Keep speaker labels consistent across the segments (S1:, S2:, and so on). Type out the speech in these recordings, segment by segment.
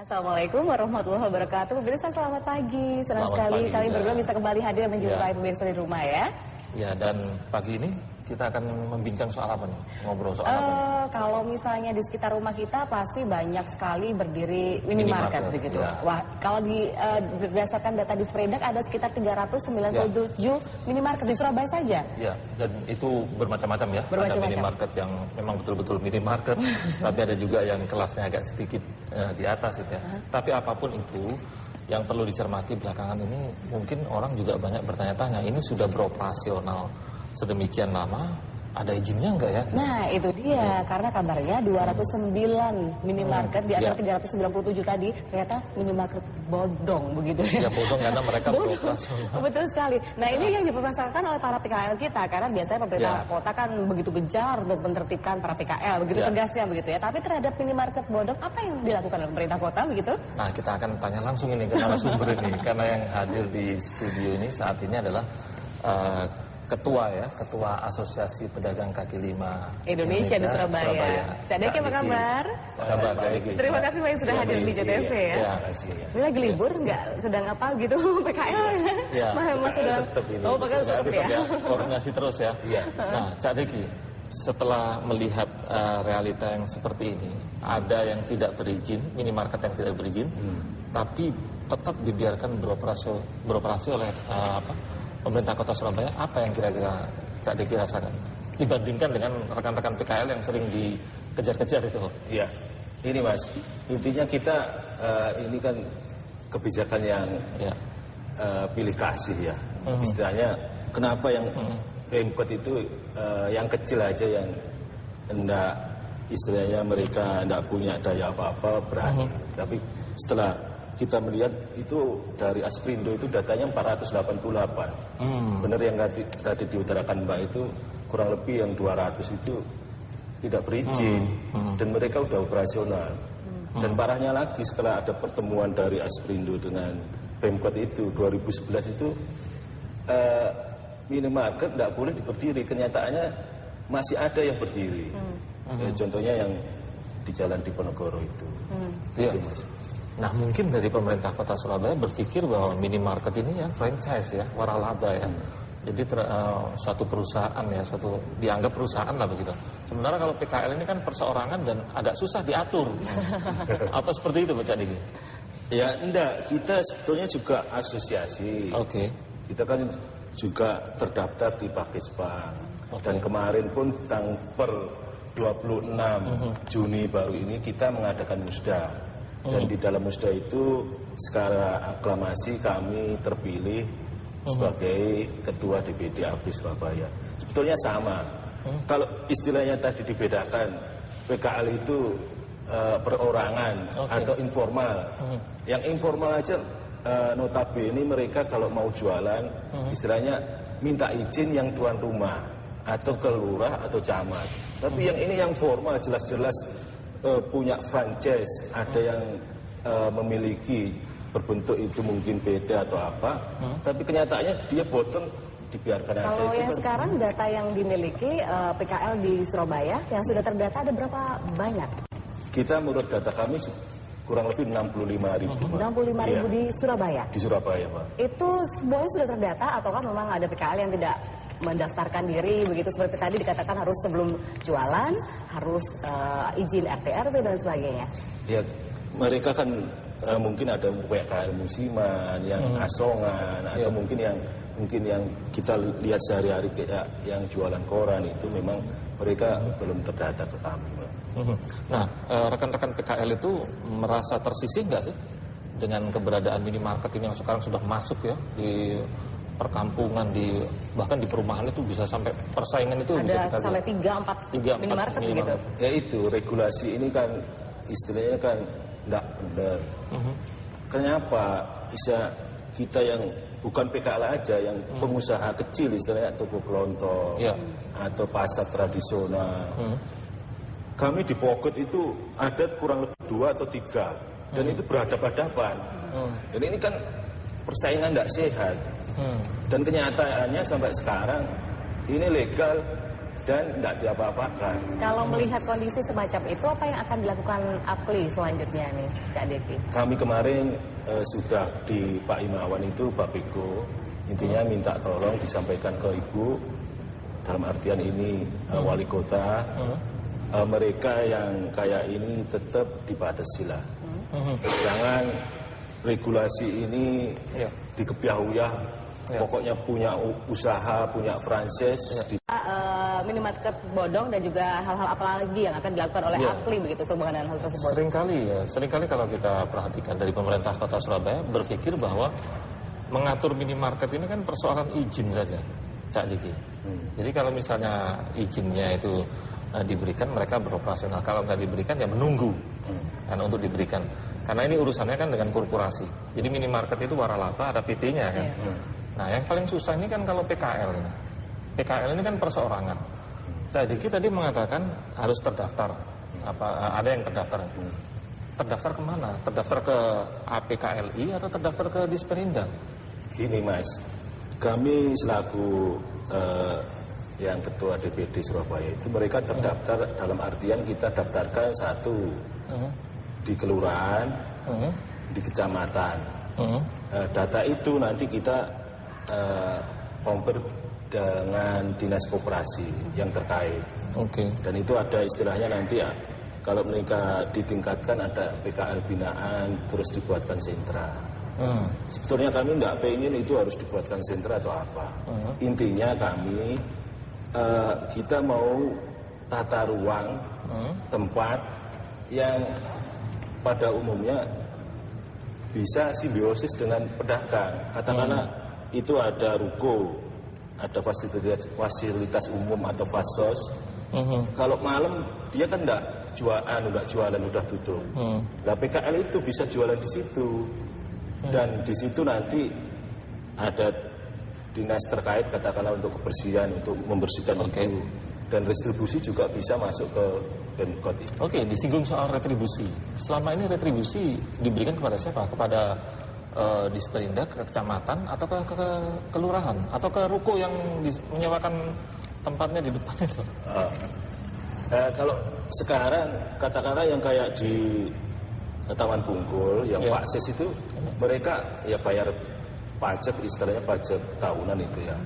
S1: Assalamualaikum warahmatullahi wabarakatuh. Pemirsa selamat pagi. Senang sekali kami berdua bisa kembali hadir dan menjumpai pemirsa di rumah ya.
S2: Ya, dan pagi ini kita akan membincang soal apa nih? Ngobrol soal apa nih?
S1: Kalau misalnya di sekitar rumah kita pasti banyak sekali berdiri minimarket begitu. Ya. Wah, kalau berdasarkan data di Spredak ada sekitar 397 minimarket di Surabaya saja.
S2: Ya, dan itu bermacam-macam ya. Ada minimarket yang memang betul-betul minimarket, tapi ada juga yang kelasnya agak sedikit di atas itu ya. Tapi apapun itu, yang perlu dicermati belakangan ini mungkin orang juga banyak bertanya-tanya, ini sudah beroperasional sedemikian lama, ada izinnya enggak ya?
S1: Nah itu dia, karena kabarnya 209 minimarket di antara 397 tadi ternyata minimarket bodong begitu ya.
S2: Ya bodong karena mereka beroperasional.
S1: Betul sekali. Nah ini yang dipermasalahkan oleh para PKL kita, karena biasanya pemerintah kota kan begitu gencar untuk menertibkan para PKL, begitu tegasnya begitu ya. Tapi terhadap minimarket bodong, apa yang dilakukan oleh pemerintah kota begitu?
S2: Nah kita akan tanya langsung ini ke narasumber ini, karena yang hadir di studio ini saat ini adalah Ketua Asosiasi Pedagang Kaki Lima
S1: Indonesia di Surabaya. Cak Deki apa kabar?
S2: Kabar, Cak Deki.
S1: Terima kasih banyak sudah hadir di JTV ya. Ini lagi libur nggak? Sedang apa gitu PKL?
S2: Ya.
S1: Mas sudah. Oh, PKL tetap ya.
S2: Koordinasi terus ya. Nah, Cak Deki, setelah melihat realita yang seperti ini, ada yang tidak berizin, minimarket yang tidak berizin, tapi tetap dibiarkan beroperasi oleh pemerintah kota Surabaya. Apa yang kira-kira Cak Deki rasakan dibandingkan dengan rekan-rekan PKL yang sering dikejar-kejar itu?
S3: Iya, ini Mas, intinya kita ini kan kebijakan yang pilih kasih ya. Istilahnya kenapa yang Pemkot itu yang kecil aja yang hendak istilahnya mereka hendak punya daya apa-apa berani. Tapi setelah kita melihat itu dari Asperindo itu datanya 488. Benar yang tadi diutarakan Mbak itu kurang lebih yang 200 itu tidak berizin dan mereka udah operasional. Dan parahnya lagi setelah ada pertemuan dari Asperindo dengan Pemkot itu 2011 itu minimarket tidak boleh berdiri. Kenyataannya masih ada yang berdiri. Contohnya yang di Jalan Diponegoro itu.
S2: Iya. Nah mungkin dari pemerintah kota Surabaya berpikir bahwa minimarket ini ya franchise ya, waralaba ya. Jadi suatu perusahaan ya, dianggap perusahaan lah begitu. Sementara kalau PKL ini kan perseorangan dan agak susah diatur. Apa seperti itu Pak Cak Deki?
S3: Ya enggak, kita sebetulnya juga asosiasi. Kita kan juga terdaftar di Pakisban. Dan kemarin pun per 26 Juni baru ini kita mengadakan musda. Dan di dalam musda itu secara aklamasi kami terpilih sebagai Ketua DPD APRI Surabaya. Sebetulnya sama. Kalau istilahnya tadi dibedakan, PKL itu perorangan atau informal. Yang informal aja notabene mereka kalau mau jualan istilahnya minta izin yang tuan rumah atau ke lurah atau camat. Tapi yang ini yang formal jelas-jelas punya franchise, ada yang memiliki berbentuk itu mungkin PT atau apa, tapi kenyataannya dia bottom dibiarkan aja.
S1: Kalau yang sekarang data yang dimiliki PKL di Surabaya yang sudah terdata ada berapa banyak?
S3: Kita menurut data kami kurang lebih 65.000.
S1: 65.000 di Surabaya?
S3: Di Surabaya, Pak.
S1: Itu semuanya sudah terdata ataukah memang ada PKL yang tidak mendaftarkan diri begitu seperti tadi dikatakan harus sebelum jualan harus izin RT RW dan sebagainya? Ya
S3: mereka kan mungkin ada PKL musiman, yang asongan atau mungkin yang kita lihat sehari-hari yang jualan koran itu memang mereka belum terdata ke kami.
S2: Nah rekan-rekan PKL itu merasa tersisih nggak sih dengan keberadaan minimarket ini yang sekarang sudah masuk ya di perkampungan, bahkan di perumahan itu bisa sampai persaingan itu
S1: ada bisa kita sampai 3-4 minimarket gitu.
S3: Ya itu regulasi ini kan istilahnya kan nggak benar. Kenapa bisa kita yang bukan PKL aja, yang pengusaha kecil istilahnya toko kelontong atau pasar tradisional. Kami di Pogot itu ada kurang lebih 2 atau 3 dan itu berhadapan-hadapan. Dan ini kan persaingan nggak sehat. Dan kenyataannya sampai sekarang ini legal dan tidak diapa-apakan.
S1: Kalau melihat kondisi semacam itu, apa yang akan dilakukan APLI selanjutnya nih, Cak Deki?
S3: Kami kemarin sudah di Pak Imawan itu, Pak Beko, intinya minta tolong disampaikan ke Ibu, dalam artian ini wali kota, mereka yang kayak ini tetap dibatasi lah. Jangan regulasi ini dikepiah-uyah, pokoknya punya usaha, punya franchise.
S1: Minimarket bodong dan juga hal-hal apa lagi yang akan dilakukan oleh APLI begitu sehubungan dengan hal tersebut?
S2: Seringkali kalau kita perhatikan dari pemerintah Kota Surabaya berpikir bahwa mengatur minimarket ini kan persoalan izin saja, Cak Diki. Jadi kalau misalnya izinnya itu diberikan, mereka beroperasional. Kalau nggak diberikan ya menunggu karena untuk diberikan. Karena ini urusannya kan dengan korporasi. Jadi minimarket itu waralaba, ada PT-nya kan. Nah yang paling susah ini kan kalau PKL ini. PKL ini kan perseorangan. Jadi kita tadi mengatakan harus terdaftar. Ada yang terdaftar. Terdaftar kemana? Terdaftar ke APKLI atau terdaftar ke Disperindak?
S3: Gini Mas, kami selaku yang ketua DPD Surabaya itu mereka terdaftar dalam artian kita daftarkan satu di kelurahan, di kecamatan. Data itu nanti kita compare dengan dinas koperasi yang terkait. Dan itu ada istilahnya nanti ya, kalau mereka ditingkatkan ada PKL binaan terus dibuatkan sentra. Sebetulnya kami tidak pengen itu harus dibuatkan sentra atau apa. Intinya kami kita mau tata ruang tempat yang pada umumnya bisa simbiosis dengan pedagang. Katakanlah itu ada ruko, ada fasilitas umum atau fasos. Kalau malam dia kan enggak jualan udah tutup. Nah PKL itu bisa jualan di situ. Dan di situ nanti ada dinas terkait katakanlah untuk kebersihan, untuk membersihkan itu. Dan retribusi juga bisa masuk ke Pemkot itu.
S2: Disinggung soal retribusi. Selama ini retribusi diberikan kepada siapa? Kepada Disperindak, ke kecamatan, atau ke kelurahan, atau ke ruko yang menyewakan tempatnya di depan itu?
S3: Kalau sekarang katakanlah yang kayak di Taman Bungkul, yang Pak Ses itu, mereka ya bayar pajak, istilahnya pajak tahunan itu ya.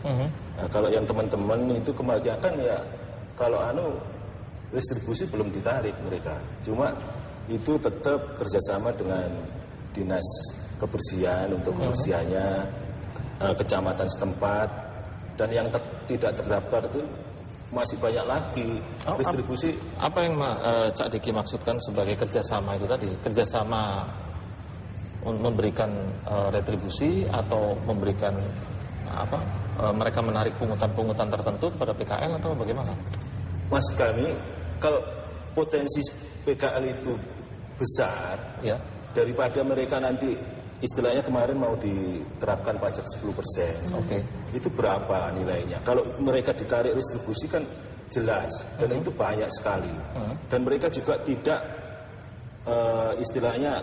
S3: Nah, kalau yang teman-teman itu kebanyakan ya, kalau distribusi belum ditarik mereka. Cuma itu tetap kerjasama dengan dinas kebersihan untuk kebersihannya, kecamatan setempat, dan yang tidak terdaftar itu masih banyak lagi distribusi.
S2: Apa yang Cak Diki maksudkan sebagai kerjasama itu tadi? Kerjasama memberikan retribusi atau memberikan mereka menarik pungutan-pungutan tertentu kepada PKL atau bagaimana?
S3: Mas, kami kalau potensi PKL itu besar, daripada mereka nanti istilahnya kemarin mau diterapkan pajak 10%. Itu berapa nilainya? Kalau mereka ditarik distribusi kan jelas, dan itu banyak sekali. Dan mereka juga tidak istilahnya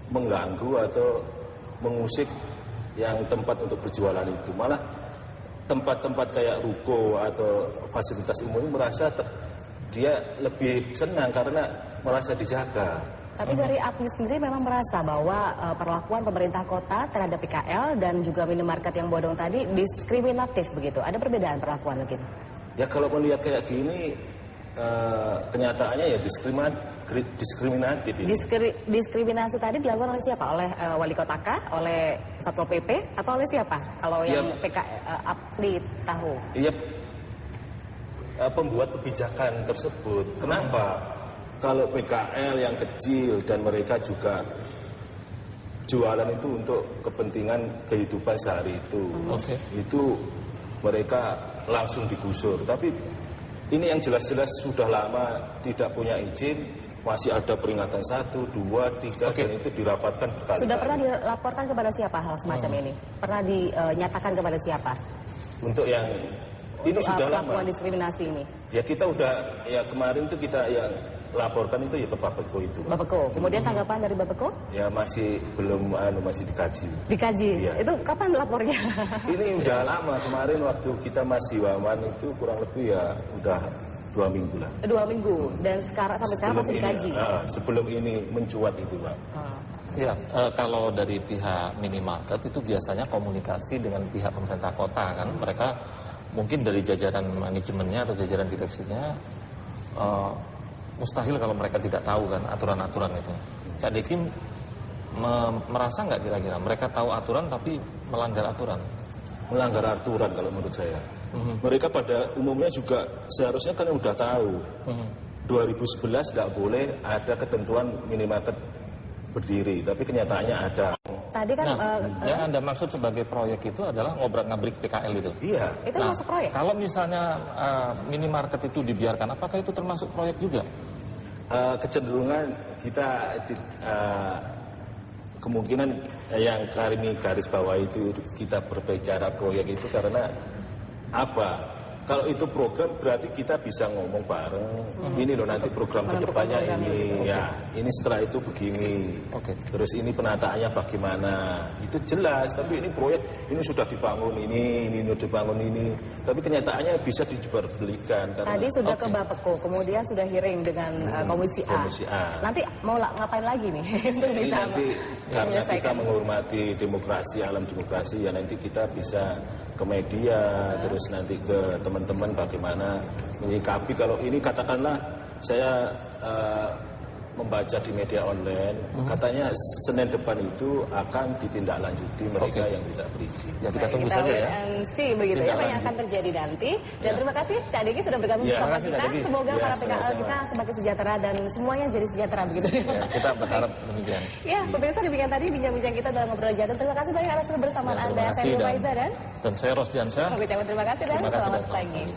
S3: mengganggu atau mengusik yang tempat untuk berjualan itu. Malah tempat-tempat kayak ruko atau fasilitas umum merasa dia lebih senang karena merasa dijaga.
S1: Tapi dari APLI sendiri memang merasa bahwa perlakuan pemerintah kota terhadap PKL dan juga minimarket yang bodong tadi diskriminatif begitu. Ada perbedaan perlakuan mungkin?
S3: Ya kalau melihat kayak gini, kenyataannya ya diskriminatif.
S1: Diskriminasi tadi dilakukan oleh siapa? Oleh wali kota kah? Oleh Satpol PP? Atau oleh siapa? Kalau yang APLI tahu?
S3: Iya, pembuat kebijakan tersebut. Kenapa? Kalau PKL yang kecil dan mereka juga jualan itu untuk kepentingan kehidupan sehari itu mereka langsung digusur. Tapi ini yang jelas-jelas sudah lama tidak punya izin, masih ada peringatan 1, 2, 3 dan itu dirapatkan berkali-kali.
S1: Sudah pernah dilaporkan kepada siapa hal semacam ini? Pernah dinyatakan kepada siapa?
S3: Untuk yang ini sudah lama.
S1: Pelakuan diskriminasi ini.
S3: Ya kita udah, ya kemarin itu kita yang laporkan itu ya ke Bapeko itu.
S1: Bapeko. Kemudian tanggapan dari Bapeko?
S3: Ya masih belum, masih dikaji.
S1: Dikaji?
S3: Ya.
S1: Itu kapan lapornya?
S3: Ini udah lama, kemarin waktu kita masih wawan itu kurang lebih ya udah 2 minggu lah.
S1: 2 minggu, dan sampai sekarang masih dikaji?
S3: Sebelum ini mencuat itu, Pak.
S2: Ya, kalau dari pihak minimarket itu biasanya komunikasi dengan pihak pemerintah kota kan, mereka mungkin dari jajaran manajemennya atau jajaran direksinya mustahil kalau mereka tidak tahu kan aturan-aturan itu. Cak Deki merasa nggak kira-kira mereka tahu aturan tapi melanggar aturan?
S3: Melanggar aturan kalau menurut saya. Mereka pada umumnya juga seharusnya kan udah tahu. 2011 nggak boleh ada ketentuan minimarket berdiri, tapi kenyataannya ada.
S1: Tadi kan
S2: yang Anda maksud sebagai proyek itu adalah ngobrak-ngabrik PKL itu?
S3: Iya.
S1: Itu masuk proyek?
S2: Kalau misalnya minimarket itu dibiarkan, apakah itu termasuk proyek juga?
S3: Kecenderungan kita kemungkinan yang kami garis bawah itu kita berbicara proyek itu karena apa? Kalau itu program berarti kita bisa ngomong bareng. Ini loh nanti program kedepannya ini, ya. Ini setelah itu begini. Terus ini penataannya bagaimana? Itu jelas. Tapi ini proyek ini sudah dibangun ini sudah dibangun ini. Tapi kenyataannya bisa dijualbelikan.
S1: Tadi sudah ke Bapeko, kemudian sudah hearing dengan Komisi A. Nanti mau ngapain lagi nih? Untuk
S3: ini
S1: bisa
S3: nanti karena kita menghormati demokrasi, alam demokrasi, ya nanti kita bisa ke media, terus nanti ke teman-teman bagaimana menyikapi. Kalau ini katakanlah saya membaca di media online, katanya Senin depan itu akan ditindaklanjuti mereka yang tidak berizin.
S2: Ya kita tunggu saja ya.
S1: Begitu ya, apa yang akan terjadi nanti. Dan terima kasih Cak Deki sudah bergabung bersama kita. Semoga para PKL kita semakin sejahtera dan semuanya jadi sejahtera begitu.
S2: Ya, kita berharap demikian.
S1: Ya, pemirsa demikian tadi bincang-bincang kita dalam ngobrol jadul. Terima kasih banyak atas kebersamaan Anda. Saya Rumaiza dan
S2: saya Rosdiansyah.
S1: Terima kasih dan selamat pagi.